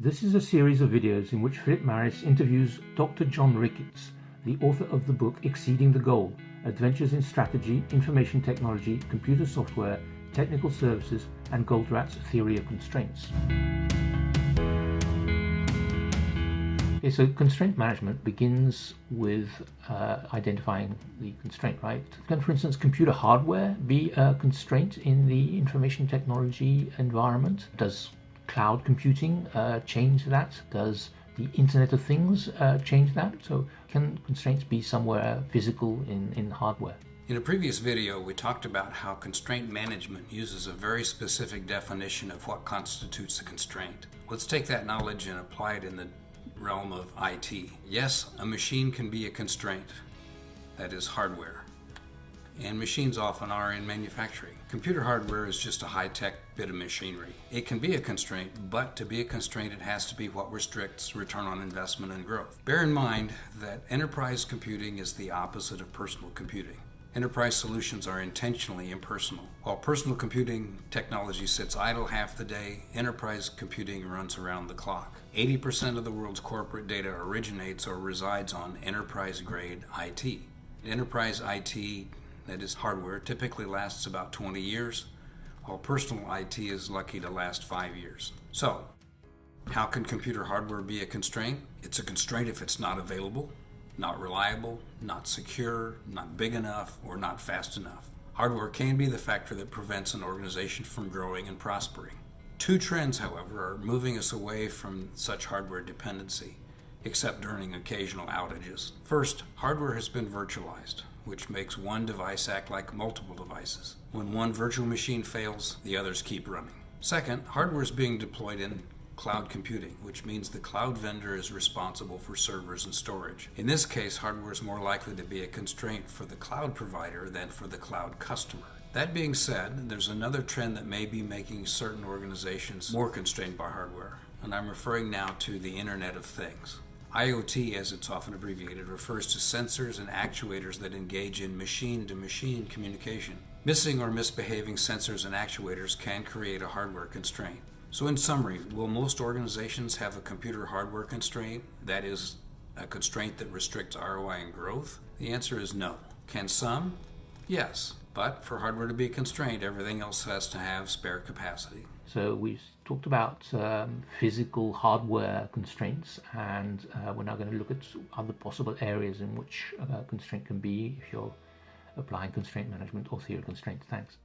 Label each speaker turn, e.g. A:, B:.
A: This is a series of videos in which Philip Maris interviews Dr. John Ricketts, the author of the book Exceeding the Goal: Adventures in Strategy, Information Technology, Computer Software, Technical Services, and Goldratt's Theory of Constraints. Okay, so constraint management begins with identifying the constraint, right? Can, for instance, computer hardware be a constraint in the information technology environment? Does cloud computing change that? Does the Internet of Things change that? So can constraints be somewhere physical in hardware?
B: In a previous video, we talked about how constraint management uses a very specific definition of what constitutes a constraint. Let's take that knowledge and apply it in the realm of IT. Yes, a machine can be a constraint, that is hardware, and machines often are in manufacturing. Computer hardware is just a high-tech bit of machinery. It can be a constraint, but to be a constraint it has to be what restricts return on investment and growth. Bear in mind that enterprise computing is the opposite of personal computing. Enterprise solutions are intentionally impersonal. While personal computing technology sits idle half the day, enterprise computing runs around the clock. 80% of the world's corporate data originates or resides on enterprise-grade IT. Enterprise IT, that is hardware, typically lasts about 20 years, while personal IT is lucky to last 5 years. So, how can computer hardware be a constraint? It's a constraint if it's not available, not reliable, not secure, not big enough, or not fast enough. Hardware can be the factor that prevents an organization from growing and prospering. Two trends, however, are moving us away from such hardware dependency, except during occasional outages. First, hardware has been virtualized, which makes one device act like multiple devices. When one virtual machine fails, the others keep running. Second, hardware is being deployed in cloud computing, which means the cloud vendor is responsible for servers and storage. In this case, hardware is more likely to be a constraint for the cloud provider than for the cloud customer. That being said, there's another trend that may be making certain organizations more constrained by hardware, and I'm referring now to the Internet of Things. IoT, as it's often abbreviated, refers to sensors and actuators that engage in machine-to-machine communication. Missing or misbehaving sensors and actuators can create a hardware constraint. So in summary, will most organizations have a computer hardware constraint, that is, a constraint that restricts ROI and growth? The answer is no. Can some? Yes. But for hardware to be a constraint, everything else has to have spare capacity.
A: So we talked about physical hardware constraints, and we're now going to look at other possible areas in which constraint can be if you're applying constraint management or theory of constraints. Thanks.